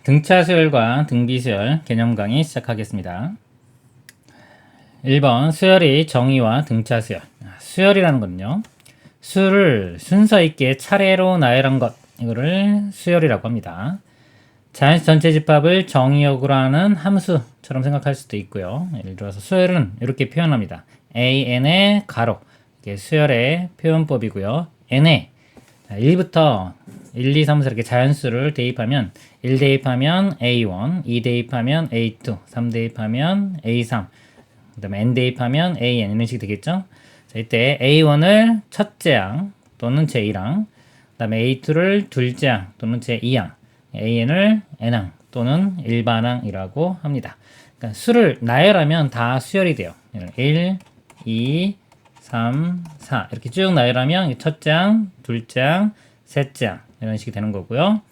등차 수열과 등비 수열 개념 강의 시작하겠습니다. 1번 수열의 정의와 등차 수열. 수열이라는 건요, 수를 순서 있게 차례로 나열한 것, 이거를 수열이라고 합니다. 자연수 전체 집합을 정의역으로 하는 함수처럼 생각할 수도 있고요. 예를 들어서 수열은 이렇게 표현합니다. AN의 가로, 이게 수열의 표현법이고요. N의 1부터 1, 2, 3, 4 이렇게 자연수를 대입하면 1 대입하면 A1, 2 대입하면 A2, 3 대입하면 A3, 그 다음에 N 대입하면 AN 이런 식이 되겠죠. 자, 이때 A1을 첫째 항 또는 제1항, 그 다음에 A2를 둘째 항 또는 제2항, AN을 N항 또는 일반항이라고 합니다. 그러니까 수를 나열하면 다 수열이 돼요. 1, 2, 3, 4 이렇게 쭉 나열하면 첫째 항, 둘째 항, 셋째 항 이런 식이 되는 거고요.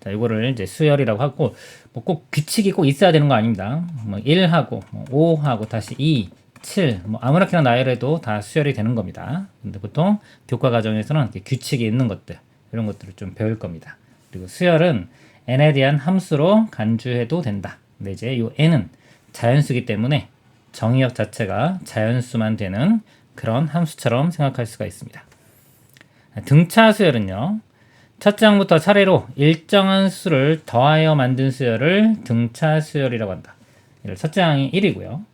자, 이거를 이제 수열이라고 하고, 뭐 꼭 규칙이 꼭 있어야 되는 거 아닙니다. 뭐 1하고 뭐 5하고 다시 2, 7, 뭐 아무렇게나 나열해도 다 수열이 되는 겁니다. 근데 보통 교과 과정에서는 이렇게 규칙이 있는 것들, 이런 것들을 좀 배울 겁니다. 그리고 수열은 n에 대한 함수로 간주해도 된다. 근데 이제 이 n은 자연수기 때문에 정의역 자체가 자연수만 되는 그런 함수처럼 생각할 수가 있습니다. 등차 수열은요, 첫째 항부터 차례로 일정한 수를 더하여 만든 수열을 등차 수열이라고 한다. 첫째 항이 1이고요.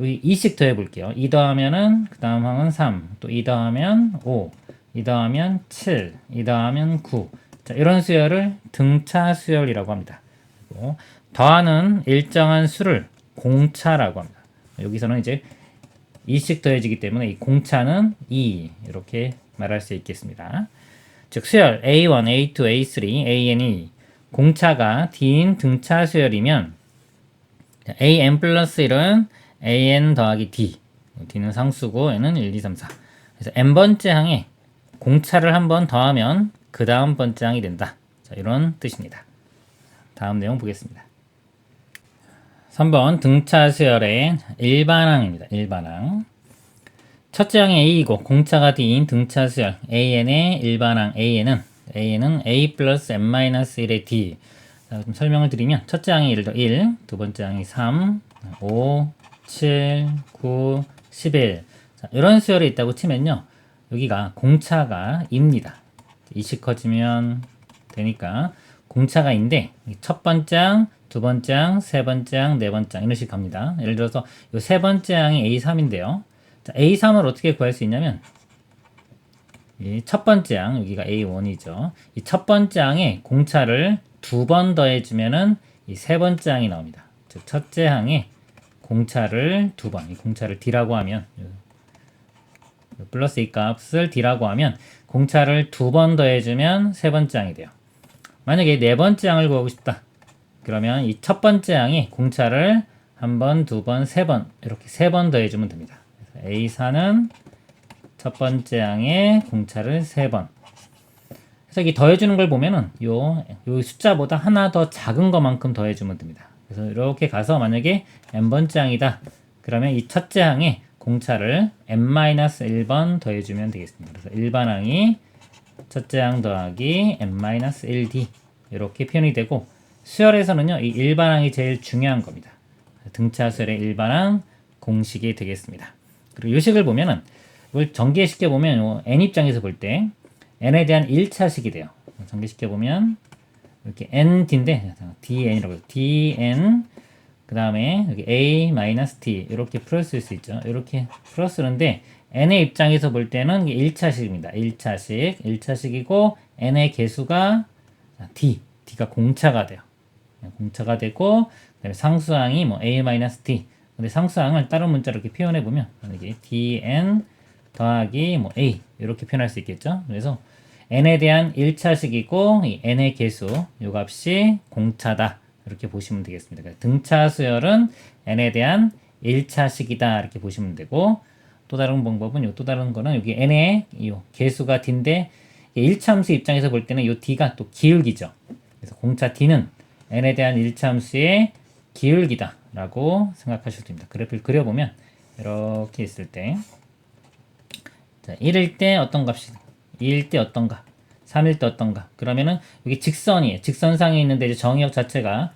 여기 2씩 더해 볼게요. 2 더하면은 그 다음 항은 3, 또 2 더하면 5, 2 더하면 7, 2 더하면 9. 자, 이런 수열을 등차 수열이라고 합니다. 그리고 더하는 일정한 수를 공차라고 합니다. 여기서는 이제 2씩 더해지기 때문에 이 공차는 2 이렇게 말할 수 있겠습니다. 즉 수열 A1, A2, A3, AN이 공차가 D인 등차 수열이면 AN 플러스 1은 AN 더하기 D, D는 상수고 N은 1, 2, 3, 4. 그래서 N번째 항에 공차를 한 번 더하면 그 다음 번째 항이 된다. 자, 이런 뜻입니다. 다음 내용 보겠습니다. 3번 등차 수열의 일반항입니다. 일반항. 첫째 항이 A이고 공차가 D인 등차 수열 AN의 일반항 AN은 A 플러스 N-1의 D. 자, 좀 설명을 드리면 첫째 항이 예를 들어 1, 두 번째 항이 3, 5, 7, 9, 11. 자, 이런 수열이 있다고 치면요, 여기가 공차가 입니다. 2씩 커지면 되니까 공차가 인데 첫 번째 항, 두 번째 항, 세 번째 항, 네 번째 항 이런 식으로 갑니다. 예를 들어서 이 세 번째 항이 A3인데요. 자, A3을 어떻게 구할 수 있냐면 이 첫 번째 항, 여기가 A1이죠. 이 첫 번째 항에 공차를 두 번 더해주면은 이 세 번째 항이 나옵니다. 즉 첫째 항에 공차를 두 번, 이 공차를 D라고 하면 플러스 이 값을 D라고 하면 공차를 두 번 더해주면 세 번째 항이 돼요. 만약에 네 번째 항을 구하고 싶다. 그러면 이 첫 번째 항에 공차를 한 번, 두 번, 세 번 이렇게 세 번 더해주면 됩니다. A4는 첫 번째 항에 공차를 3번. 그래서 이 더해주는 걸 보면은 요 숫자보다 하나 더 작은 것만큼 더해주면 됩니다. 그래서 이렇게 가서 만약에 n번째 항이다. 그러면 이 첫째 항에 공차를 n-1번 더해주면 되겠습니다. 그래서 일반항이 첫째 항 더하기 n-1d 이렇게 표현이 되고, 수열에서는요 이 일반항이 제일 중요한 겁니다. 등차 수열의 일반항 공식이 되겠습니다. 그리고 요식을 보면은 이걸 전개시켜 보면 n 입장에서 볼 때 n에 대한 1차식이 돼요. 전개시켜 보면 이렇게 nd인데 dn이라고 해요. dn 그 다음에 여기 a-t 이렇게 풀었을 수 있죠. 이렇게 풀었는데 n의 입장에서 볼 때는 1차식입니다. 1차식이고 n의 개수가 d가 공차가 돼요. 공차가 되고, 그다음에 상수항이 뭐 a-t. 근데 상수항을 다른 문자로 이렇게 표현해 보면 이게 dn 더하기 뭐 a 이렇게 표현할 수 있겠죠. 그래서 n에 대한 1차식이고 이 n의 개수 요 값이 공차다 이렇게 보시면 되겠습니다. 그러니까 등차 수열은 n에 대한 1차식이다 이렇게 보시면 되고, 또 다른 방법은 또 다른 거는 여기 n의 이 개수가 d인데 1차함수 입장에서 볼 때는 이 d가 또 기울기죠. 그래서 공차 d는 n에 대한 1차함수의 기울기다 라고 생각하셔도 됩니다. 그래프를 그려보면 이렇게 있을 때, 자, 1일 때 어떤 값이, 2일 때 어떤 값, 3일 때 어떤가? 그러면은 여기 직선이에요. 직선상에 있는데 이제 정의역 자체가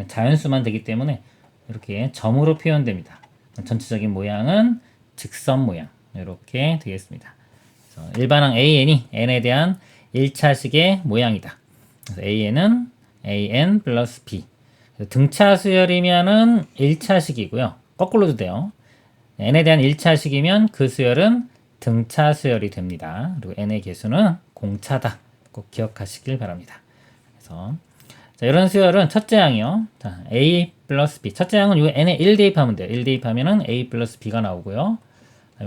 자연수만 되기 때문에 이렇게 점으로 표현됩니다. 전체적인 모양은 직선 모양 이렇게 되겠습니다. 그래서 일반항 AN이 n에 대한 1차식의 모양이다. 그래서 AN은 AN 플러스 B. 등차 수열이면은 1차식이고요. 거꾸로도 돼요. n에 대한 1차식이면 그 수열은 등차 수열이 됩니다. 그리고 n의 개수는 공차다. 꼭 기억하시길 바랍니다. 그래서 자, 이런 수열은 첫째 항이요. 자, a 플러스 b. 첫째 항은 이 n에 1 대입하면 돼요. 1 대입하면은 a 플러스 b가 나오고요.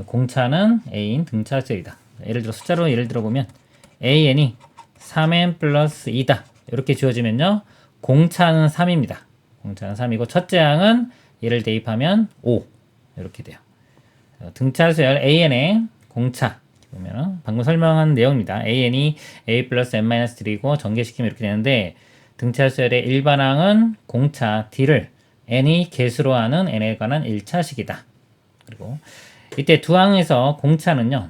공차는 a인 등차 수열이다. 예를 들어 숫자로 예를 들어보면 an이 3n 플러스 2다. 이렇게 지워지면요. 공차는 3입니다. 공차는 3이고 첫째 항은 얘를 대입하면 5 이렇게 돼요. 등차 수열 an의 공차 보면 방금 설명한 내용입니다. an이 a 플러스 n-3고 전개시키면 이렇게 되는데 등차 수열의 일반항은 공차 d를 n이 개수로 하는 n에 관한 1차식이다. 그리고 이때 두 항에서 공차는요.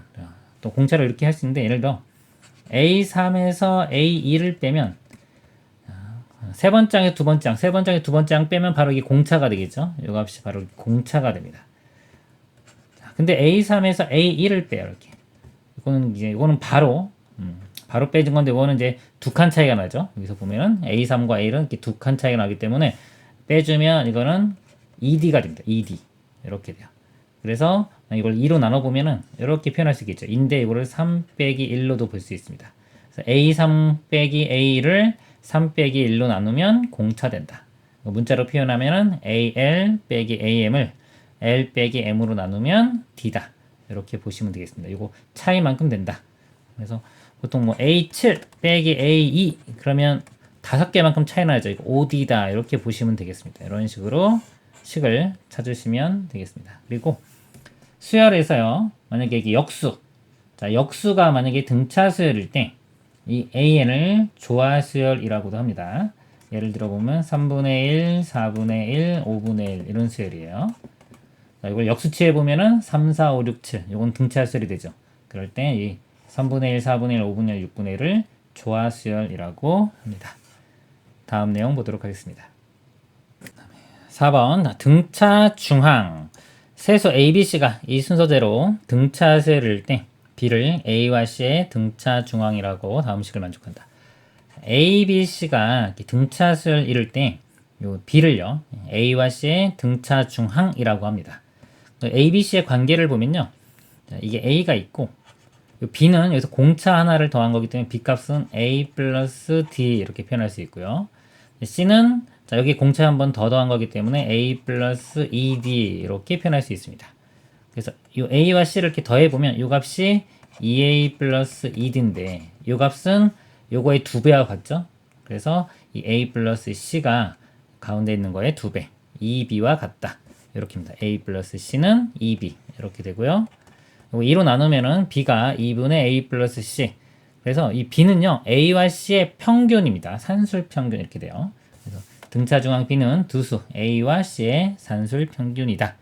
또 공차를 이렇게 할 수 있는데 예를 들어 A3에서 A2를 빼면 세 번째 항에 두 번째 항, 세 번째 항에 두 번째 항 빼면 바로 이게 공차가 되겠죠. 이 값이 바로 공차가 됩니다. 자, 근데 A3에서 A1을 빼요. 이렇게. 이거는 바로 빼준 건데 이거는 이제 두 칸 차이가 나죠. 여기서 보면은 A3과 A1은 이렇게 두 칸 차이가 나기 때문에 빼주면 이거는 ED가 됩니다. ED. 이렇게 돼요. 그래서 이걸 2로 나눠보면은 이렇게 표현할 수 있겠죠. 인데 이거를 3 빼기 1로도 볼 수 있습니다. 그래서 A3 빼기 A를 3 빼기 1로 나누면 공차된다. 문자로 표현하면은 AL 빼기 AM을 L 빼기 M으로 나누면 D다. 이렇게 보시면 되겠습니다. 이거 차이만큼 된다. 그래서 보통 뭐 A7 빼기 A2 그러면 5개만큼 차이 나죠. 이거 OD다. 이렇게 보시면 되겠습니다. 이런 식으로 식을 찾으시면 되겠습니다. 그리고 수열에서요. 만약에 이게 역수. 자, 역수가 만약에 등차 수열일 때 이 AN을 조화 수열이라고도 합니다. 예를 들어 보면 3분의 1, 4분의 1, 5분의 1 이런 수열이에요. 자, 이걸 역수치해 보면은 3, 4, 5, 6, 7. 이건 등차 수열이 되죠. 그럴 때 이 3분의 1, 4분의 1, 5분의 1, 6분의 1을 조화 수열이라고 합니다. 다음 내용 보도록 하겠습니다. 4번 등차 중항. 세수 A, B, C가 이 순서대로 등차 수열일 때 B를 A와 C의 등차 중항이라고 다음 식을 만족한다. A, B, C가 등차 수열 이룰 때 요 B를요 A와 C의 등차 중항이라고 합니다. A, B, C의 관계를 보면요 이게 A가 있고 요 B는 여기서 공차 하나를 더한 거기 때문에 B 값은 A 플러스 D 이렇게 표현할 수 있고요. C는 자, 여기 공차 한 번 더 더한 거기 때문에 A 플러스 ED 이렇게 표현할 수 있습니다. 그래서 이 A와 C를 이렇게 더해보면 이 값이 2A 플러스 ED인데 이 값은 요거의 2배와 같죠? 그래서 이 A 플러스 C가 가운데 있는 거의 2배 2B와 같다. 이렇게입니다. A 플러스 C는 2B 이렇게 되고요. 2로 나누면은 B가 2분의 A 플러스 C 그래서 이 B는요 A와 C의 평균입니다. 산술 평균 이렇게 돼요. 그래서 등차 중앙 B는 두 수 A와 C의 산술 평균이다.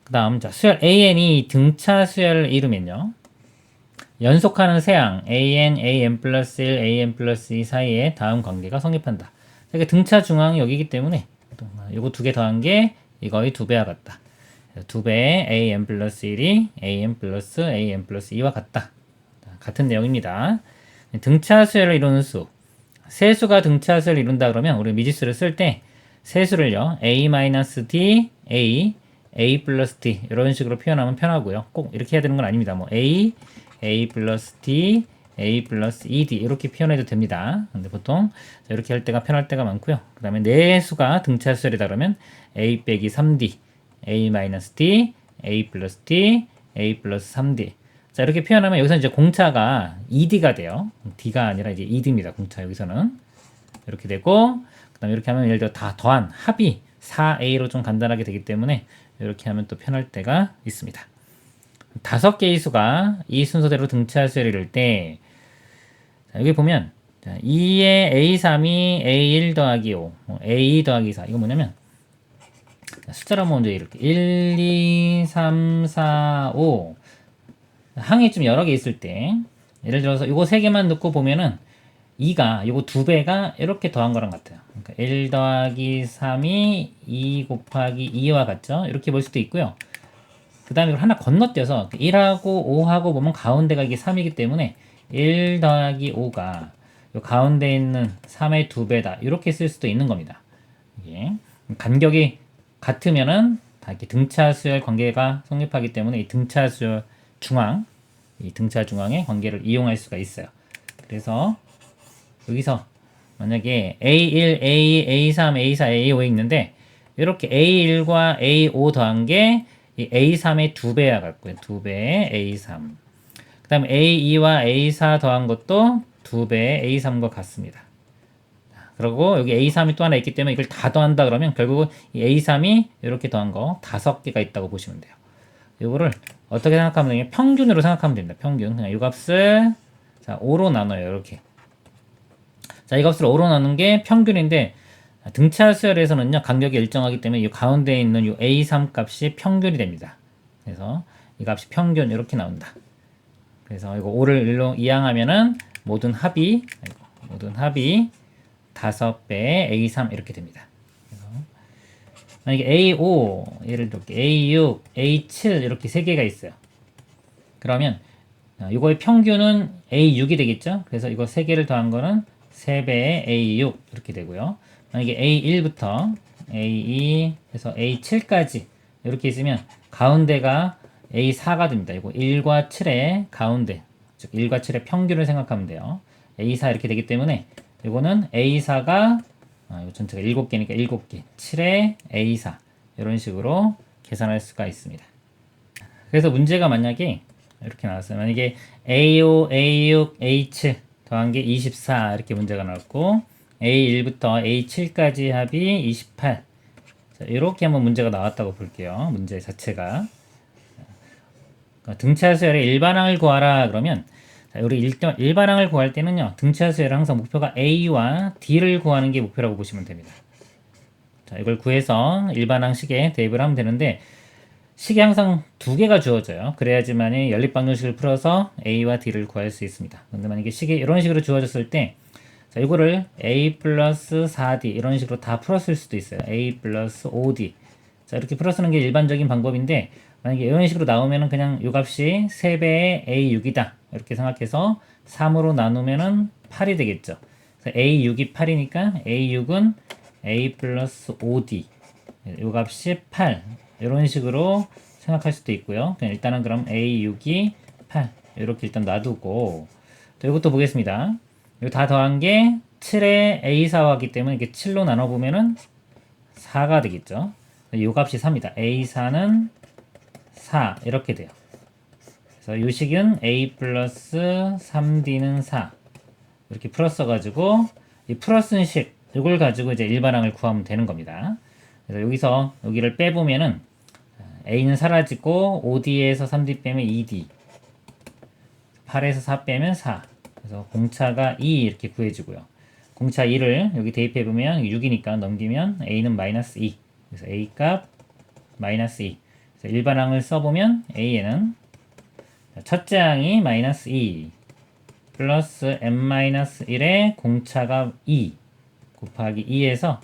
그 다음 자 수열 AN이 등차 수열을 이루면요 연속하는 세항 AN, AN 플러스 1, AN 플러스 2 사이에 다음 관계가 성립한다. 이게 등차 중앙이 여기기 때문에 요거 두 개 더한 게 이거의 2배와 같다. 2배 AN 플러스 1이 AN 플러스 AN 플러스 2와 같다. 같은 내용입니다. 등차 수열을 이루는 수 세수가 등차 수열을 이룬다 그러면 우리 미지수를 쓸 때 세수를요 A-D, A 플러스 D 이런 식으로 표현하면 편하고요. 꼭 이렇게 해야 되는 건 아닙니다. 뭐 A 플러스 D, A 플러스 ED 이렇게 표현해도 됩니다. 근데 보통 이렇게 할 때가 편할 때가 많고요. 그 다음에 내수가 등차 수열이다 그러면 A 빼기 3D, A 마이너스 D, A 플러스 D, A 플러스 3D 자 이렇게 표현하면 여기서 이제 공차가 ED가 돼요. D가 아니라 이제 ED입니다. 공차 여기서는 이렇게 되고 그 다음에 이렇게 하면 예를 들어 다 더한 합이 4A로 좀 간단하게 되기 때문에 이렇게 하면 또 편할 때가 있습니다. 5개의 수가 이 순서대로 등차 수열을 이룰 때 자, 여기 보면 2의 A3이 A1 더하기 5 A2 더하기 4 이거 뭐냐면 숫자로 먼저 이렇게 1, 2, 3, 4, 5 항이 좀 여러 개 있을 때 예를 들어서 요거 세 개만 넣고 보면은 2가 요거 두 배가 이렇게 더한 거랑 같아요. 그러니까 1 더하기 3이 2 곱하기 2와 같죠? 이렇게 볼 수도 있고요. 그 다음에 이걸 하나 건너뛰어서 1하고 5하고 보면 가운데가 이게 3이기 때문에 1 더하기 5가 요 가운데 있는 3의 두 배다. 이렇게 쓸 수도 있는 겁니다. 이게 간격이 같으면은 다 이렇게 등차 수열 관계가 성립하기 때문에 이 등차 수열 중앙, 이 등차 중앙의 관계를 이용할 수가 있어요. 그래서 여기서 만약에 A1, A2, A3, A4, A5가 있는데 이렇게 A1과 A5 더한 게 이 A3의 두 배와 같고요. 두 배의 A3. 그 다음에 A2와 A4 더한 것도 두 배의 A3과 같습니다. 그리고 여기 A3이 또 하나 있기 때문에 이걸 다 더한다 그러면 결국은 이 A3이 이렇게 더한 거 5개가 있다고 보시면 돼요. 이거를 어떻게 생각하면 되냐? 평균으로 생각하면 됩니다. 평균. 그냥 이 값을 자, 5로 나눠요. 이렇게. 자, 이 값을 5로 나눈 게 평균인데 등차 수열에서는요 간격이 일정하기 때문에 이 가운데에 있는 이 A3 값이 평균이 됩니다. 그래서 이 값이 평균 이렇게 나온다. 그래서 이거 5를 1로 이항하면은 모든 합이 5배 A3 이렇게 됩니다. 그래서 만약에 A5 예를 들어 A6, A7 이렇게 세 개가 있어요. 그러면 이거의 평균은 A6이 되겠죠? 그래서 이거 세 개를 더한 거는 3배의 A6 이렇게 되고요. 만약에 A1부터 A2 해서 A7까지 이렇게 있으면 가운데가 A4가 됩니다. 이거 1과 7의 가운데, 즉 1과 7의 평균을 생각하면 돼요. A4 이렇게 되기 때문에 이거는 A4가 이거 전체가 7개니까 7개, 7의 A4 이런 식으로 계산할 수가 있습니다. 그래서 문제가 만약에 이렇게 나왔어요. 만약에 A5, A6, A7 더한 게 24 이렇게 문제가 나왔고 A1부터 A7까지 합이 28 자, 이렇게 한번 문제가 나왔다고 볼게요. 문제 자체가 등차 수열의 일반항을 구하라 그러면 자, 우리 일반항을 구할 때는요 등차 수열은 항상 목표가 A와 D를 구하는 게 목표라고 보시면 됩니다. 자, 이걸 구해서 일반항 식에 대입을 하면 되는데 식이 항상 두 개가 주어져요. 그래야지만 연립방정식을 풀어서 A와 D를 구할 수 있습니다. 근데 만약에 식이 이런 식으로 주어졌을 때 자, 이거를 A 플러스 4D 이런 식으로 다 풀었을 수도 있어요. A 플러스 5D 자, 이렇게 풀어 쓰는 게 일반적인 방법인데 만약에 이런 식으로 나오면은 그냥 이 값이 3배의 A6이다 이렇게 생각해서 3으로 나누면은 8이 되겠죠. 그래서 A6이 8이니까 A6은 A 플러스 5D 이 값이 8 이런 식으로 생각할 수도 있고요. 그냥 일단은 그럼 A6이 8 이렇게 일단 놔두고 또 이것도 보겠습니다. 이거 다 더한 게 7의 A4와기 때문에 이게 7로 나눠보면은 4가 되겠죠. 이 값이 4입니다. A4는 4 이렇게 돼요. 그래서 이 식은 A 플러스 3D는 4 이렇게 풀었어 가지고 이 풀어쓴 식 이걸 가지고 이제 일반항을 구하면 되는 겁니다. 그래서 여기서 여기를 빼보면은 A는 사라지고 5D에서 3D 빼면 2D 8에서 4 빼면 4 그래서 공차가 2 이렇게 구해주고요. 공차 2를 여기 대입해보면 6이니까 넘기면 A는 마이너스 2 그래서 A 값 마이너스 2 그래서 일반항을 써보면 A에는 첫째 항이 마이너스 2 플러스 n-1의 공차가 2 곱하기 2에서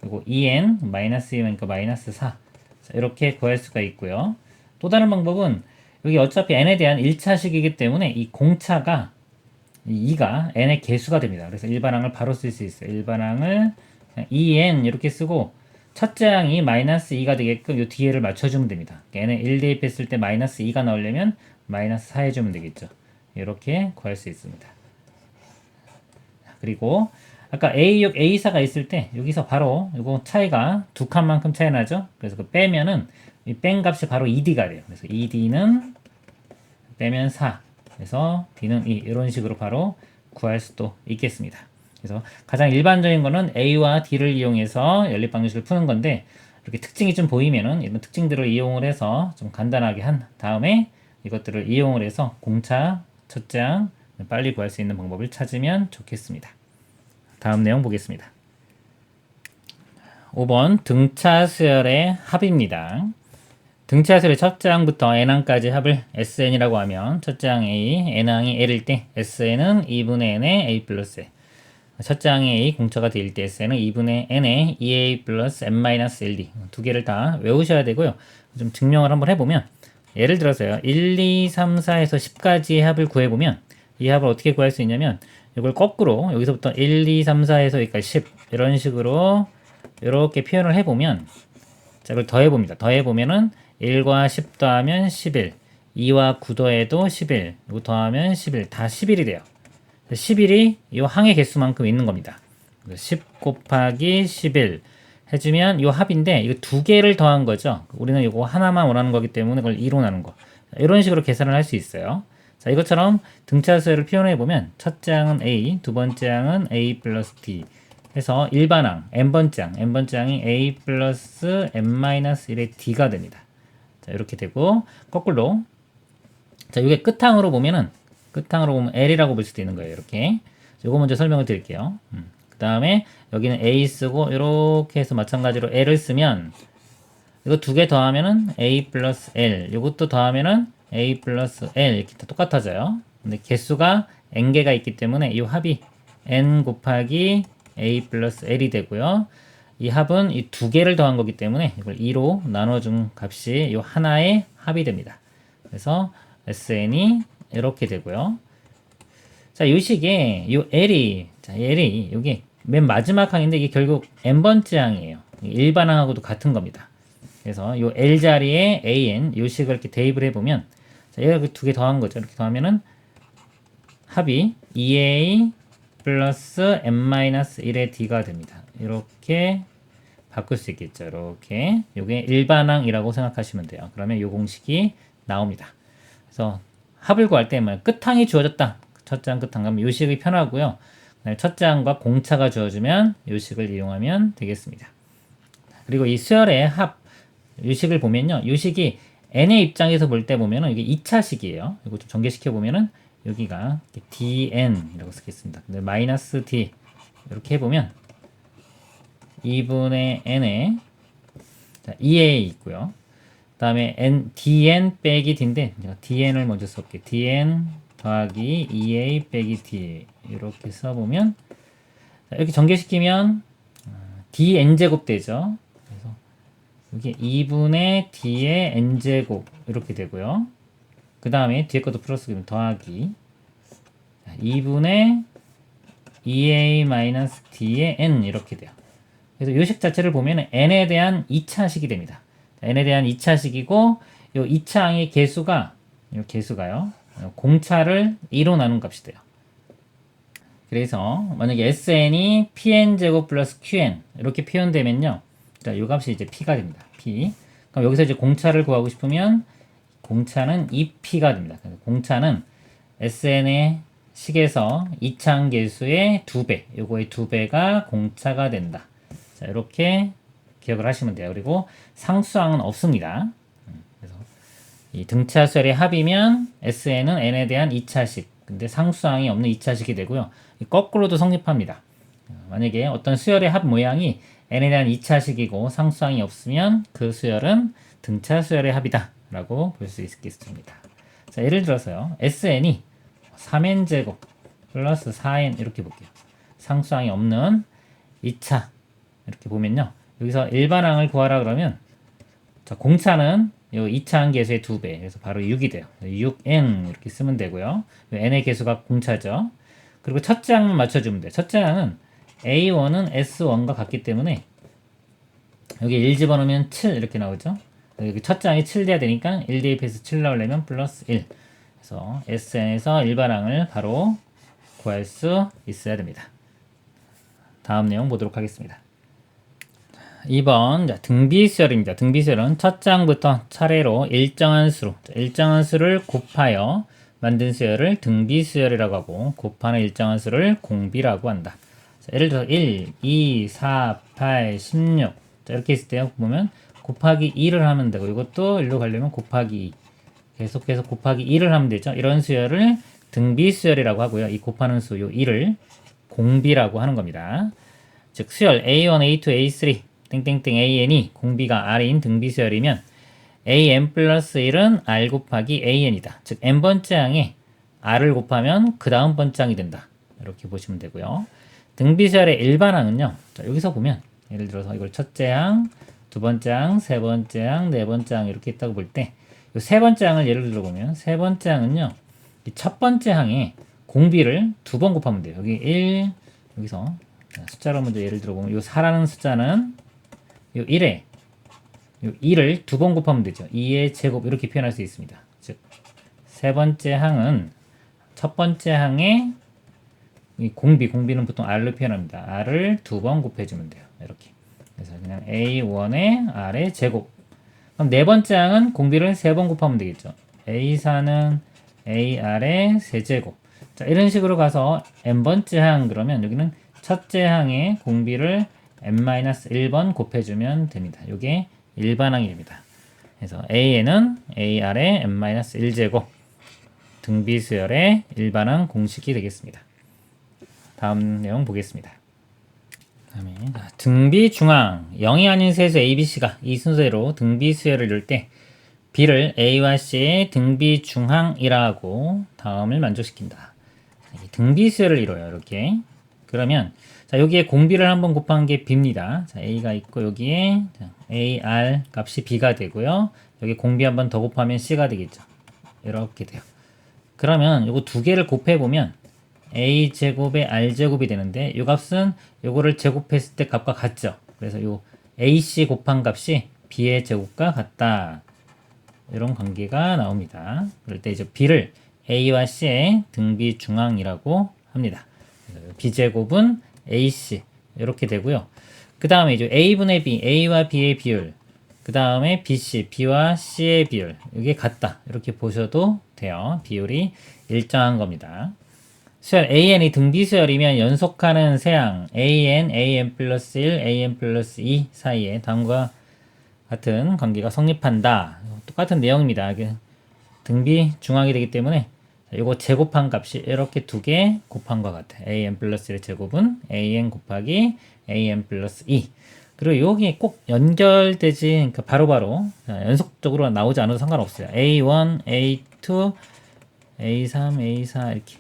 그리고 2n 마이너스 2니까 마이너스 4 자, 이렇게 구할 수가 있고요. 또 다른 방법은 여기 어차피 n에 대한 1차식이기 때문에 이 공차가 2가 n의 개수가 됩니다. 그래서 일반항을 바로 쓸 수 있어요. 일반항을 2n 이렇게 쓰고 첫째 항이 마이너스 2가 되게끔 이 뒤에를 맞춰주면 됩니다. n에 1 대입했을 때 마이너스 2가 나오려면 마이너스 4 해주면 되겠죠. 이렇게 구할 수 있습니다. 그리고 아까 A6, A4가 있을 때 여기서 바로 이거 차이가 두 칸만큼 차이 나죠. 그래서 그 빼면은 이 뺀 값이 바로 2D가 돼요. 그래서 2D는 빼면 4 그래서 D는 2 이런 식으로 바로 구할 수도 있겠습니다. 그래서 가장 일반적인 거는 A와 D를 이용해서 연립방정식을 푸는 건데 이렇게 특징이 좀 보이면은 이런 특징들을 이용을 해서 좀 간단하게 한 다음에 이것들을 이용을 해서 공차 첫째 항 빨리 구할 수 있는 방법을 찾으면 좋겠습니다. 다음 내용 보겠습니다. 5번 등차 수열의 합입니다. 등차 수열의 첫째 항부터 n항까지 합을 SN이라고 하면 첫째 항 A, n항이 L일 때 SN은 2분의 n의 A 플러스 L. 첫째 항이 A 공차가 D일 때 SN은 2분의 n의 2A 플러스 n-LD. 두 개를 다 외우셔야 되고요. 좀 증명을 한번 해보면 예를 들어서요. 1, 2, 3, 4에서 10까지의 합을 구해보면 이 합을 어떻게 구할 수 있냐면 이걸 거꾸로 여기서부터 1, 2, 3, 4에서 여기까지 10 이런 식으로 이렇게 표현을 해보면 자, 이걸 더해봅니다. 더해보면은 1과 10 더하면 11, 2와 9 더해도 11, 이거 더하면 11, 다 11이 돼요. 11이 이 항의 개수만큼 있는 겁니다. 10 곱하기 11 해주면 이 합인데 이거 두 개를 더한 거죠. 우리는 이거 하나만 원하는 거기 때문에 그걸 2로 나눈 거. 이런 식으로 계산을 할 수 있어요. 자, 이것처럼 등차 수열을 표현해 보면 첫째 항은 A, 두 번째 항은 A 플러스 D 해서 일반항 n번째 항이 A 플러스 n-1의 D가 됩니다. 자, 이렇게 되고 거꾸로 자, 이게 끝항으로 보면 L이라고 볼 수도 있는 거예요. 이렇게. 요거 먼저 설명을 드릴게요. 그 다음에 여기는 A 쓰고 이렇게 해서 마찬가지로 L을 쓰면 이거 두 개 더하면은 A 플러스 L 이것도 더하면은 A 플러스 L 이렇게 다 똑같아져요. 근데 개수가 n개가 있기 때문에 이 합이 n 곱하기 A 플러스 L이 되고요. 이 합은 이 두 개를 더한 거기 때문에 이걸 2로 나눠준 값이 이 하나의 합이 됩니다. 그래서 SN이 이렇게 되고요. 자, 이 식에 이 L이 여기 맨 마지막 항인데 이게 결국 n번째 항이에요. 일반항하고도 같은 겁니다. 그래서 이 L 자리에 AN 이 식을 이렇게 대입을 해보면 자, 얘가 두 개 더한 거죠. 이렇게 더하면은 합이 2A 플러스 n-1의 D가 됩니다. 이렇게 바꿀 수 있겠죠. 이렇게 이게 일반항이라고 생각하시면 돼요. 그러면 이 공식이 나옵니다. 그래서 합을 구할 때 끝항이 주어졌다. 첫째 항 끝항 가면 이 식이 편하고요. 첫째 항과 공차가 주어지면 이 식을 이용하면 되겠습니다. 그리고 이 수열의 합, 이 식을 보면요. 이 식이 n의 입장에서 볼 때 보면은 이게 2차식이에요. 이거 좀 전개시켜 보면은 여기가 dn이라고 쓰겠습니다. 근데 마이너스 d 이렇게 해보면 2분의 n에 2a 있고요. 그 다음에 dn 빼기 d인데 제가 dn을 먼저 써볼게요. dn 더하기 2a 빼기 d 이렇게 써보면 이렇게 전개시키면 dn제곱 되죠. 그래서 여기 2분의 d의 n제곱 이렇게 되고요. 그 다음에 뒤에 것도 플러스 더하기 2분의 2a-d의 n 이렇게 돼요. 그래서 이 식 자체를 보면 n에 대한 2차식이 됩니다. n에 대한 2차식이고 이 2차항의 개수가요. 공차를 2로 나눈 값이 돼요. 그래서 만약에 sn이 pn제곱 플러스 qn 이렇게 표현되면요. 자, 이 값이 이제 p가 됩니다. p. 그럼 여기서 이제 공차를 구하고 싶으면 공차는 2p가 됩니다. 공차는 sn의 식에서 2차항 개수의 2배, 요거의 2배가 공차가 된다. 자, 이렇게 기억을 하시면 돼요. 그리고 상수항은 없습니다. 그래서 이 등차 수열의 합이면 SN은 n에 대한 2차식, 근데 상수항이 없는 2차식이 되고요. 거꾸로도 성립합니다. 만약에 어떤 수열의 합 모양이 n에 대한 2차식이고 상수항이 없으면 그 수열은 등차 수열의 합이다 라고 볼 수 있겠습니다. 자, 예를 들어서요. SN이 3n제곱 플러스 4n 이렇게 볼게요. 상수항이 없는 2차 이렇게 보면요. 여기서 일반항을 구하라 그러면 자, 공차는 이 2차항 개수의 2배 그래서 바로 6이 돼요. 6n 이렇게 쓰면 되고요. n의 개수가 공차죠. 그리고 첫째 항만 맞춰주면 돼요. 첫째 항은 A1은 S1과 같기 때문에 여기 1 집어넣으면 7 이렇게 나오죠. 여기 첫째 항이 7 돼야 되니까 1 대입해서 7 나오려면 플러스 1 그래서 SN에서 일반항을 바로 구할 수 있어야 됩니다. 다음 내용 보도록 하겠습니다. 2번 등비수열입니다. 등비수열은 첫째 항부터 차례로 일정한 수를 곱하여 만든 수열을 등비수열이라고 하고 곱하는 일정한 수를 공비라고 한다. 자, 예를 들어서 1, 2, 4, 8, 16 자, 이렇게 있을 때 보면 곱하기 2를 하면 되고 이것도 1로 가려면 곱하기 2 계속해서 곱하기 2를 하면 되죠. 이런 수열을 등비수열이라고 하고요. 이 곱하는 수, 요 2를 공비라고 하는 겁니다. 즉 수열 A1, A2, A3 땡땡땡 AN이 공비가 R인 등비수열이면 an 플러스 1은 r 곱하기 an이다. 즉 n번째 항에 r을 곱하면 그 다음 번째 항이 된다. 이렇게 보시면 되고요. 등비수열의 일반항은요. 자, 여기서 보면 예를 들어서 이걸 첫째 항, 두 번째 항, 세 번째 항, 네 번째 항 이렇게 있다고 볼 때 이 세 번째 항을 예를 들어 보면 세 번째 항은요. 이 첫 번째 항에 공비를 두 번 곱하면 돼요. 여기 1 여기서 숫자로 먼저 예를 들어 보면 이 4라는 숫자는 이 1에 이 2를 두 번 곱하면 되죠. 2의 제곱 이렇게 표현할 수 있습니다. 즉 세 번째 항은 첫 번째 항에 이 공비는 보통 r로 표현합니다. r을 두 번 곱해주면 돼요. 이렇게. 그래서 그냥 a1의 r의 제곱. 그럼 네 번째 항은 공비를 세 번 곱하면 되겠죠. a4는 ar의 세제곱. 자, 이런 식으로 가서 n번째 항 그러면 여기는 첫째 항에 공비를 n-1번 곱해주면 됩니다. 이게 일반항입니다. 그래서 a는 ar의 n-1제곱 등비수열의 일반항 공식이 되겠습니다. 다음 내용 보겠습니다. 다음에 등비 중앙 0이 아닌 세수 ABC가 이 순서대로 등비 수열을 이룰 때 B를 A와 C의 등비 중항이라고 다음을 만족시킨다. 등비 수열을 이뤄요. 이렇게. 그러면 자, 여기에 공비를 한번 곱한 게 B입니다. 자, A가 있고 여기에 AR 값이 B가 되고요. 여기 공비 한번 더 곱하면 C가 되겠죠. 이렇게 돼요. 그러면 이거 두 개를 곱해 보면 a제곱의 r제곱이 되는데 이 값은 요거를 제곱했을 때 값과 같죠. 그래서 요 ac 곱한 값이 b의 제곱과 같다. 이런 관계가 나옵니다. 그럴 때 이제 b를 a와 c의 등비 중항이라고 합니다. b제곱은 ac 이렇게 되고요. 그 다음에 이제 a분의 b, a와 b의 비율, 그 다음에 bc, b와 c의 비율 이게 같다. 이렇게 보셔도 돼요. 비율이 일정한 겁니다. 수열 an이 등비수열이면 연속하는 세항 an 플러스 1, an 플러스 2 사이에 다음과 같은 관계가 성립한다. 똑같은 내용입니다. 등비 중항이 되기 때문에 이거 제곱한 값이 이렇게 두 개 곱한 것 같아요. an 플러스 1의 제곱은 an 곱하기 an 플러스 2. 그리고 여기에 꼭 연결되지, 그러니까 바로바로 연속적으로 나오지 않아도 상관없어요. a1, a2, a3, a4 이렇게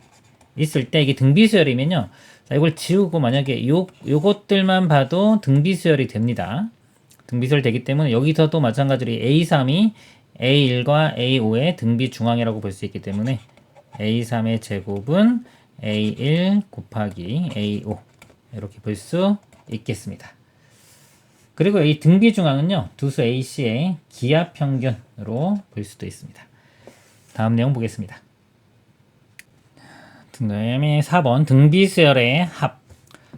있을 때 이게 등비수열이면요. 자, 이걸 지우고 만약에 요것들만 봐도 등비수열이 됩니다. 등비수열 되기 때문에 여기서도 마찬가지로 A3이 A1과 A5의 등비 중항이라고 볼 수 있기 때문에 A3의 제곱은 A1 곱하기 A5 이렇게 볼 수 있겠습니다. 그리고 이 등비 중항은요. 두수 AC의 기하 평균으로 볼 수도 있습니다. 다음 내용 보겠습니다. 그다음에 4번 등비수열의 합.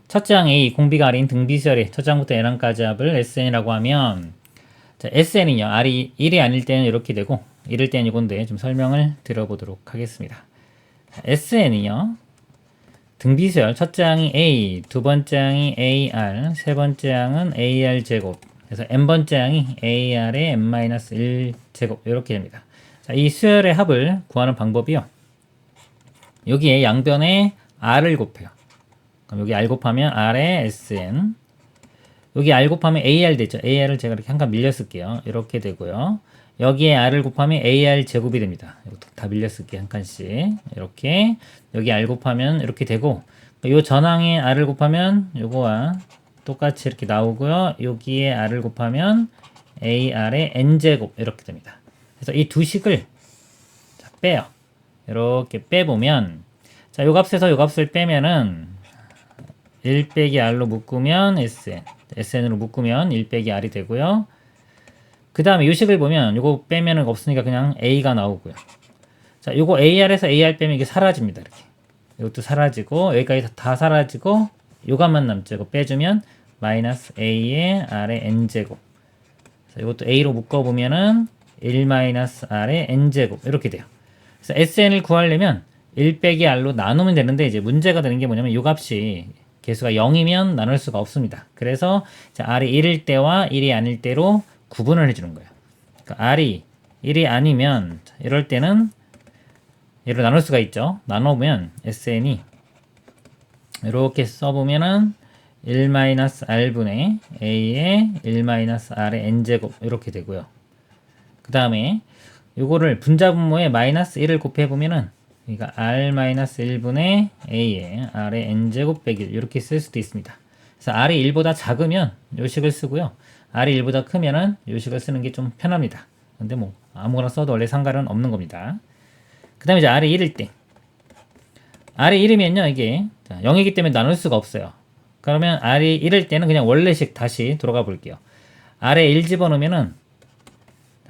첫째 항 A 공비가 R인 등비수열의 첫째 항부터 N항까지 합을 SN이라고 하면 자, SN은요. R이 1이 아닐 때는 이렇게 되고 1일 때는 이건데 좀 설명을 드려보도록 하겠습니다. 자, SN은요. 등비수열 첫째 항이 A, 두 번째 항이 AR, 세 번째 항은 AR 제곱. 그래서 n번째 항이 AR의 n-1 제곱 이렇게 됩니다. 자, 이 수열의 합을 구하는 방법이요. 여기에 양변에 r을 곱해요. 그럼 여기 r 곱하면 r의 sn, 여기 r 곱하면 ar 되죠. ar을 제가 이렇게 한 칸 밀려 쓸게요. 이렇게 되고요. 여기에 r을 곱하면 ar 제곱이 됩니다. 이것도 다 밀려 쓸게요. 한 칸씩. 이렇게 여기 r 곱하면 이렇게 되고 요 전항에 r을 곱하면 요거와 똑같이 이렇게 나오고요. 여기에 r을 곱하면 ar의 n제곱 이렇게 됩니다. 그래서 이 두 식을 자, 빼요. 이렇게 빼보면 자, 요 값에서 요 값을 빼면은 1 빼기 r로 묶으면 sn으로 묶으면 1 빼기 r이 되고요. 그 다음에 요 식을 보면 요거 빼면은 없으니까 그냥 a가 나오고요. 자, 요거 ar에서 ar 빼면 이게 사라집니다. 이렇게. 이것도 사라지고 여기까지 다 사라지고 요 값만 남죠. 이거 빼주면 마이너스 a의 r의 n제곱. 이것도 a로 묶어보면은 1 마이너스 r의 n제곱 이렇게 돼요. 그래서 SN을 구하려면 1 빼기 r로 나누면 되는데 이제 문제가 되는 게 뭐냐면 이 값이 개수가 0이면 나눌 수가 없습니다. 그래서 r이 1일 때와 1이 아닐 때로 구분을 해주는 거예요. 그러니까 r이 1이 아니면 이럴 때는 얘로 나눌 수가 있죠. 나눠보면 SN이 이렇게 써보면은 1-r분의 a의 1-r의 n제곱 이렇게 되고요. 그 다음에 요거를 분자분모에 마이너스 1을 곱해보면은 그러니까 r-1분의 a에 r의 n제곱 빼기 1 이렇게 쓸 수도 있습니다. 그래서 r이 1보다 작으면 요 식을 쓰고요. r이 1보다 크면은 요 식을 쓰는 게 좀 편합니다. 근데 뭐 아무거나 써도 원래 상관은 없는 겁니다. 그 다음에 이제 r이 1일 때 r이 1이면요 이게 0이기 때문에 나눌 수가 없어요. 그러면 r이 1일 때는 그냥 원래식 다시 돌아가 볼게요. r에 1 집어넣으면은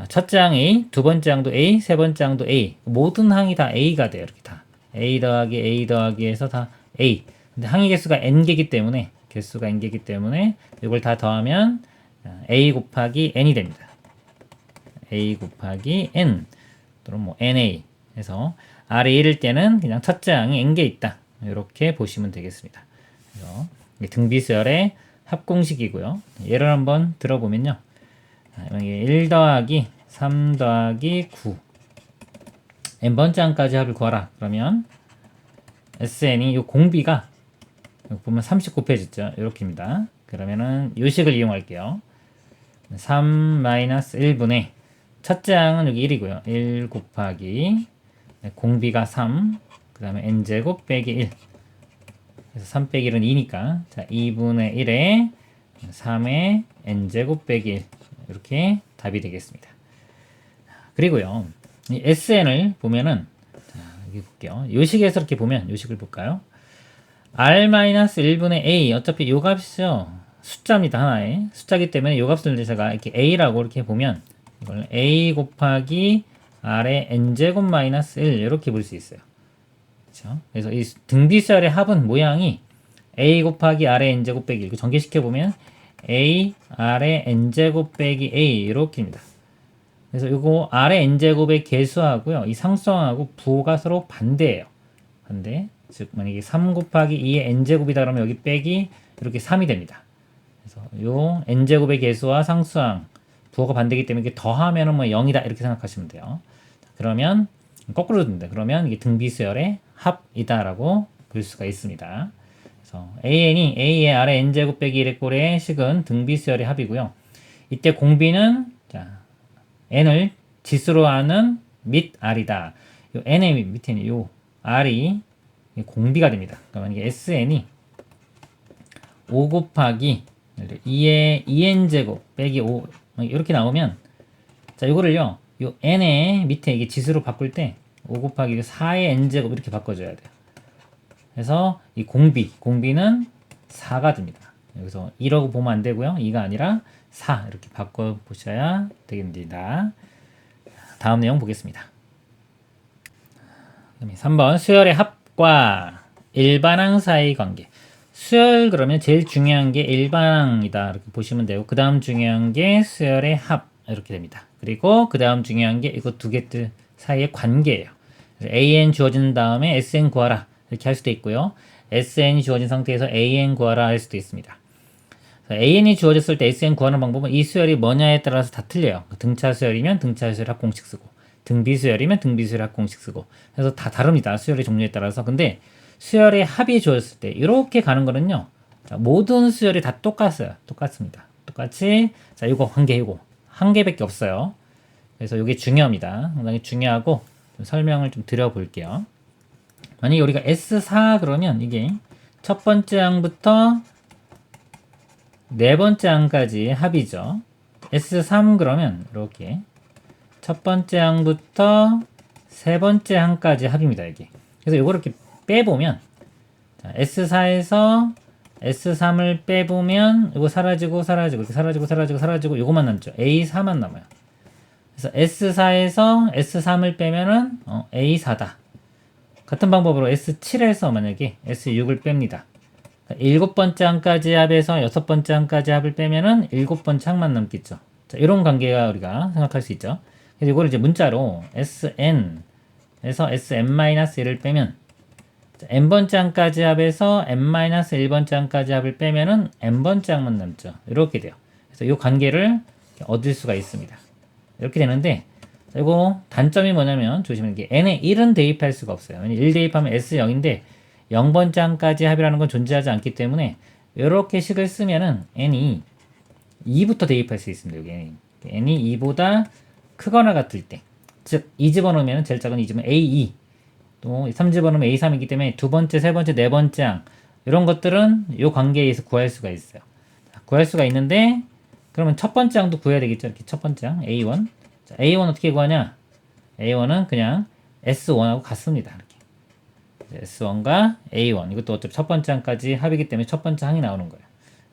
첫째 항 A, 두 번째 항도 A, 세 번째 항도 A. 모든 항이 다 A가 돼요. 이렇게 다. A 더하기 A 더하기 해서 다 A. 근데 항의 개수가 N개기 때문에, 이걸 다 더하면 A 곱하기 N이 됩니다. A 곱하기 N. 또는 뭐 NA. 해서 R이 1일 때는 그냥 첫째 항이 N개 있다. 이렇게 보시면 되겠습니다. 그래서 등비수열의 합공식이고요. 예를 한번 들어보면요. 1 더하기 3 더하기 9 n번째 항까지 합을 구하라. 그러면 SN이 요 공비가 보면 30 곱해졌죠. 이렇게입니다. 그러면은 요 식을 이용할게요. 3-1분의 첫째 항은 여기 1이고요. 1 곱하기 공비가 3, 그 다음에 n제곱 빼기 1. 그래서 3 빼기 1은 2니까 자 2분의 1에 3의 n제곱 빼기 1 이렇게 답이 되겠습니다. 그리고요, 이 SN을 보면은, 자, 여기 볼게요. 요 식에서 이렇게 보면, 요 식을 볼까요? R-1분의 A. 어차피 요 값이죠. 숫자입니다. 하나의. 숫자기 때문에 요 값을 제가 이렇게 A라고 이렇게 보면, 이걸 A 곱하기 R의 N제곱 마이너스 1. 이렇게 볼 수 있어요. 그렇죠? 그래서 이 등비수열의 합은 모양이 A 곱하기 R의 N제곱 빼기 1. 전개시켜보면, A, R의 N제곱 빼기 A 이렇게입니다. 그래서 이거 R의 N제곱의 개수하고요. 이 상수항하고 부호가 서로 반대예요. 반대. 즉 만약에 3 곱하기 2의 N제곱이다 그러면 여기 빼기 이렇게 3이 됩니다. 그래서 요 N제곱의 개수와 상수항 부호가 반대이기 때문에 이게 더하면은 뭐 0이다 이렇게 생각하시면 돼요. 그러면 거꾸로 된다. 그러면 이게 등비수열의 합이다라고 볼 수가 있습니다. 그래서 AN이 A의 R의 N제곱 빼기 1의 꼴의 식은 등비수열의 합이고요. 이때 공비는 자, N을 지수로 하는 및 R이다. 요 N의 밑에 있는 요 R이 공비가 됩니다. 그러면 이게 SN이 5 곱하기 2의 2N제곱 빼기 5 이렇게 나오면 자, 요거를요. 요 N의 밑에 이게 지수로 바꿀 때 5 곱하기 4의 N제곱 이렇게 바꿔줘야 돼요. 그래서 이 공비는 4가 됩니다. 여기서 2라고 보면 안 되고요. 2가 아니라 4 이렇게 바꿔 보셔야 되겠습니다. 다음 내용 보겠습니다. 3번 수열의 합과 일반항 사이 관계. 수열 그러면 제일 중요한 게 일반항이다 이렇게 보시면 되고 그 다음 중요한 게 수열의 합 이렇게 됩니다. 그리고 그 다음 중요한 게 이거 두 개들 사이의 관계예요. AN 주어진 다음에 SN 구하라 이렇게 할 수도 있고요. SN이 주어진 상태에서 AN 구하라 할 수도 있습니다. AN이 주어졌을 때 SN 구하는 방법은 이 수열이 뭐냐에 따라서 다 틀려요. 등차 수열이면 등차 수열 합공식 쓰고 등비 수열이면 등비 수열 합공식 쓰고 그래서 다 다릅니다. 수열의 종류에 따라서. 근데 수열의 합이 주어졌을 때 이렇게 가는 거는요. 자, 모든 수열이 다 똑같아요. 똑같습니다. 똑같이 자 이거 한 개 이거 한 개밖에 없어요. 그래서 이게 중요합니다. 상당히 중요하고 좀 설명을 좀 드려볼게요. 만약에 우리가 S4 그러면 이게 첫 번째 항부터 네 번째 항까지 합이죠. S3 그러면 이렇게 첫 번째 항부터 세 번째 항까지 합입니다. 이게. 그래서 이걸 이렇게 빼보면 자, S4에서 S3을 빼보면 이거 사라지고 이렇게 사라지고 이거만 남죠. A4만 남아요. 그래서 S4에서 S3을 빼면은 A4다. 같은 방법으로 S7에서 만약에 S6을 뺍니다. 일곱 번째 항까지 합에서 여섯 번째 항까지 합을 빼면은 일곱 번째 항만 남겠죠. 자, 이런 관계가 우리가 생각할 수 있죠. 그래서 이걸 이제 문자로 SN에서 SM-1을 빼면 자, n번째 항까지 합에서 n-1번째 항까지 합을 빼면은 n번째 항만 남죠. 이렇게 돼요. 그래서 이 관계를 얻을 수가 있습니다. 이렇게 되는데 자, 이거 단점이 뭐냐면 조심해 이게 n에 1은 대입할 수가 없어요. 1 대입하면 S0인데 0번째 항까지 합이라는 건 존재하지 않기 때문에 이렇게 식을 쓰면은 n이 2부터 대입할 수 있습니다. 여기 n이 2보다 크거나 같을 때, 즉 2 집어넣으면 제일 작은 2 집은 A2, 또 3 집어넣으면 A3이기 때문에 두 번째, 세 번째, 네 번째 항 이런 것들은 이 관계에 의해서 구할 수가 있어요. 자, 구할 수가 있는데 그러면 첫 번째 항도 구해야 되겠죠. 이렇게 첫 번째 항 A1. 자, A1 어떻게 구하냐? A1은 그냥 S1하고 같습니다. 이렇게 S1과 A1 이것도 어차피 첫 번째 항까지 합이기 때문에 첫 번째 항이 나오는 거예요.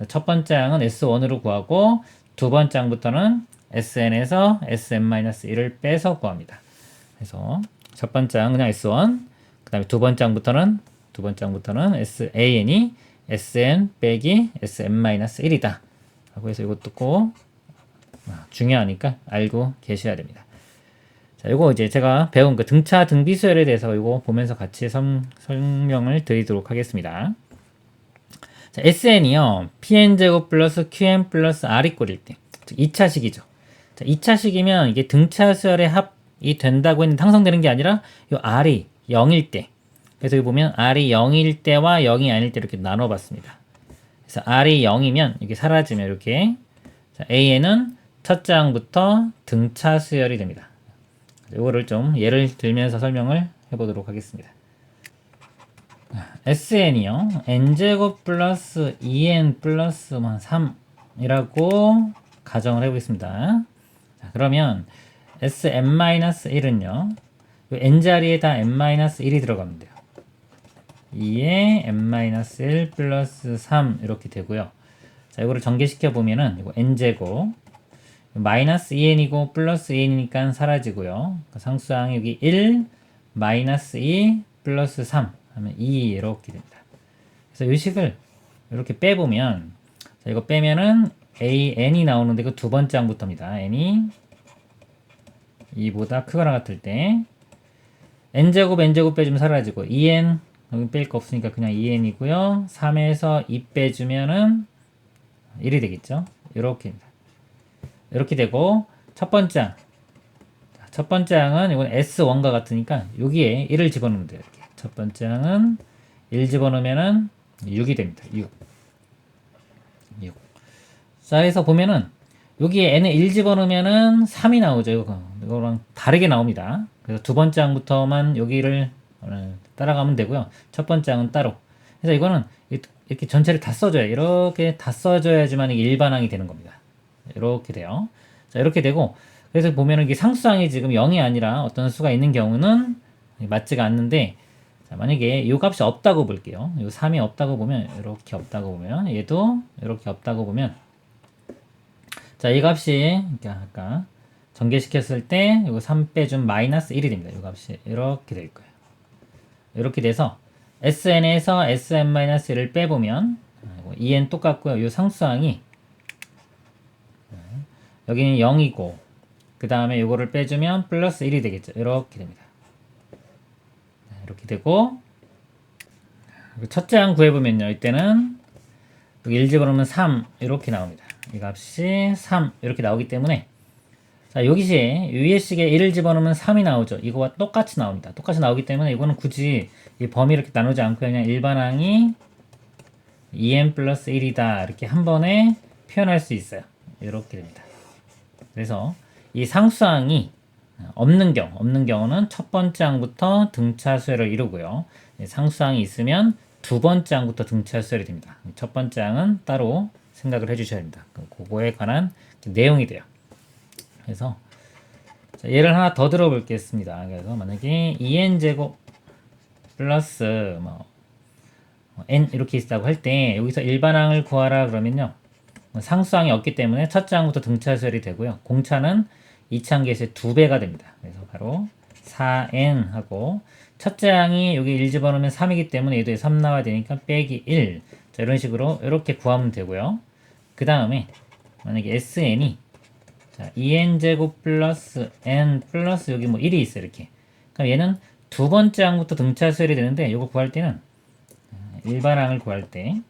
첫 번째 항은 S1으로 구하고 두 번째 항부터는 SN에서 SM-1을 빼서 구합니다. 그래서 첫 번째 항 그냥 S1, 그 다음에 두 번째 항부터는 SAN이 SN 빼기 SM-1이다. 라고 해서 이것도 꼭 중요하니까 알고 계셔야 됩니다. 자, 요거 이제 제가 배운 그 등차 등비 수열에 대해서 이거 보면서 같이 설명을 드리도록 하겠습니다. 자, SN이요, PN제곱 플러스 QN 플러스 R이 꼴일 때, 즉 2차식이죠. 자, 2차식이면 이게 등차 수열의 합이 된다고 했는데 항상 되는 게 아니라 요 R이 0일 때, 그래서 여기 보면 R이 0일 때와 0이 아닐 때 이렇게 나눠봤습니다. 그래서 R이 0이면 이게 사라지면 이렇게, 자, AN은 첫째 항부터 등차 수열이 됩니다. 이거를 좀 예를 들면서 설명을 해보도록 하겠습니다. SN이요, n제곱 플러스 2n 플러스 3이라고 가정을 해보겠습니다. 자, 그러면 Sn-1은요, n자리에다 n-1이 들어가면 돼요. 2에 n-1 플러스 3 이렇게 되고요. 자, 이거를 전개시켜 보면은 이거 n제곱 마이너스 2n이고 플러스 2n이니까 사라지고요. 상수항 여기 1 마이너스 2 플러스 3 하면 2 이렇게 됩니다. 그래서 이 식을 이렇게 빼보면, 자, 이거 빼면은 n이 나오는데 이거 두 번째 항부터입니다. n이 2보다 크거나 같을 때 n제곱 빼주면 사라지고 2n 여기 뺄 거 없으니까 그냥 2n이고요. 3에서 2 빼주면은 1이 되겠죠. 이렇게입니다. 이렇게 되고 첫 번째 항, 첫 번째 항은 이건 S1과 같으니까 여기에 1을 집어넣으면 돼요. 이렇게. 첫 번째 항은 1 집어넣으면은 6이 됩니다. 6. 자, 그래서 보면은 여기에 n에 1 집어넣으면은 3이 나오죠. 이거랑 다르게 나옵니다. 그래서 두 번째 항부터만 여기를 따라가면 되고요. 첫 번째 항은 따로. 그래서 이거는 이렇게 전체를 다 써줘야, 이렇게 다 써줘야지만 이게 일반항이 되는 겁니다. 이렇게 돼요. 자, 이렇게 되고, 그래서 보면은 이게 상수항이 지금 0이 아니라 어떤 수가 있는 경우는 맞지가 않는데, 자, 만약에 이 값이 없다고 볼게요. 이 3이 없다고 보면, 이렇게 없다고 보면, 얘도 이렇게 없다고 보면, 자, 이 값이, 아까 전개시켰을 때, 이거 3 빼준 마이너스 1이 됩니다. 이 값이 이렇게 될 거예요. 이렇게 돼서, SN에서 SM-1을 빼보면, 2n 똑같고요. 이 상수항이, 여기는 0이고, 그 다음에 이거를 빼주면 플러스 1이 되겠죠. 이렇게 됩니다. 이렇게 되고, 첫째 항 구해보면요. 이때는 여기 1 집어넣으면 3 이렇게 나옵니다. 이 값이 3 이렇게 나오기 때문에, 자, 여기시에 위에 식에 1을 집어넣으면 3이 나오죠. 이거와 똑같이 나옵니다. 똑같이 나오기 때문에 이거는 굳이 이 범위 이렇게 나누지 않고 그냥 일반항이 2n 플러스 1이다 이렇게 한 번에 표현할 수 있어요. 이렇게 됩니다. 그래서 이 상수항이 없는 경우는 첫 번째 항부터 등차 수열을 이루고요. 상수항이 있으면 두 번째 항부터 등차 수열이 됩니다. 첫 번째 항은 따로 생각을 해주셔야 됩니다. 그거에 관한 내용이 돼요. 그래서 예를 하나 더 들어보겠습니다. 그래서 만약에 2n제곱 플러스 n 이렇게 있다고 할 때 여기서 일반항을 구하라 그러면요. 상수항이 없기 때문에 첫째 항부터 등차 수열이 되고요. 공차는 2차 항계수의 2배가 됩니다. 그래서 바로 4n 하고 첫째 항이 여기 1 집어넣으면 3이기 때문에 얘도 3 나와야 되니까 빼기 1. 자, 이런 식으로 이렇게 구하면 되고요. 그 다음에 만약에 sn이 자, 2n제곱 플러스 n 플러스 여기 뭐 1이 있어요. 이렇게. 그럼 얘는 두 번째 항부터 등차 수열이 되는데 이거 구할 때는 일반항을 구할 때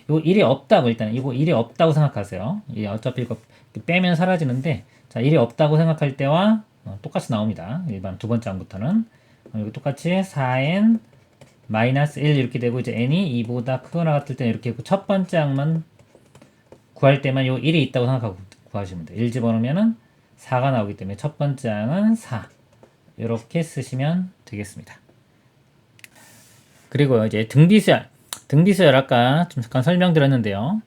이거 1이 없다고, 일단 이거 1이 없다고 생각하세요. 이 어차피 이거 빼면 사라지는데, 자, 1이 없다고 생각할 때와 똑같이 나옵니다. 일반 두 번째 항부터는 이거 똑같이 4n 마이너스 1 이렇게 되고, 이제 n이 2보다 크거나 같을 때는 이렇게 있고, 첫 번째 항만 구할 때만 요 1이 있다고 생각하고 구하시면 돼요. 1 집어넣으면은 4가 나오기 때문에 첫 번째 항은 4. 이렇게 쓰시면 되겠습니다. 그리고 이제 등비수열. 등비수열 아까 좀 잠깐 설명드렸는데요.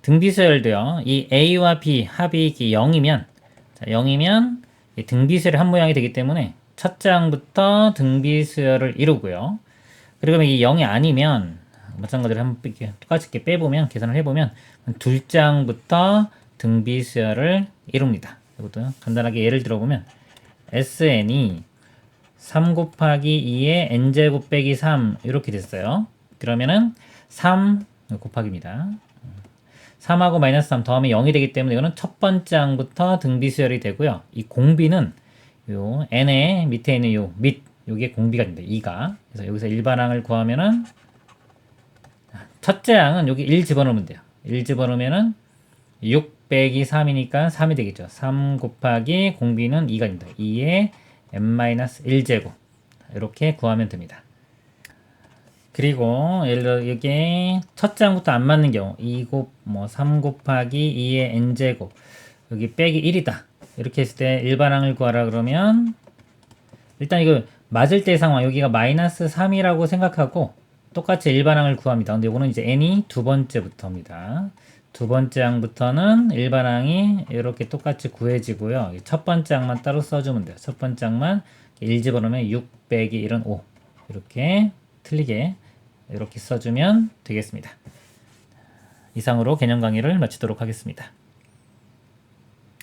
등비수열도요. 이 A와 B 합이 0이면, 자, 0이면 등비수열이 한 모양이 되기 때문에 첫째 항부터 등비수열을 이루고요. 그리고 이 0이 아니면 마찬가지로 한번 똑같이 이렇게 빼보면 계산을 해보면 둘째 항부터 등비수열을 이룹니다. 이것도 간단하게 예를 들어보면 SN이 3 곱하기 2의 n제곱 빼기 3 이렇게 됐어요. 그러면은 3 곱하기입니다. 3하고 마이너스 3 더하면 0이 되기 때문에 이거는 첫 번째 항부터 등비수열이 되고요. 이 공비는 요 n의 밑에 있는 요 밑, 요게 공비가 됩니다. 2가. 그래서 여기서 일반항을 구하면은 첫째 항은 여기 1 집어넣으면 돼요. 1 집어넣으면은 6 빼기 3이니까 3이 되겠죠. 3 곱하기 공비는 2가 됩니다. 2의 n-1제곱 이렇게 구하면 됩니다. 그리고 예를 들어 이게 첫째 항부터 안 맞는 경우 3 곱하기 2의 n제곱 여기 빼기 1이다. 이렇게 했을 때 일반항을 구하라 그러면 일단 이거 맞을 때 상황 여기가 마이너스 3이라고 생각하고 똑같이 일반항을 구합니다. 근데 이거는 이제 n이 두 번째부터입니다. 두 번째 항부터는 일반항이 이렇게 똑같이 구해지고요. 첫 번째 항만 따로 써주면 돼요. 첫 번째 항만 1 집어넣으면 6 빼기 1은 5 이렇게 틀리게 이렇게 써주면 되겠습니다. 이상으로 개념 강의를 마치도록 하겠습니다.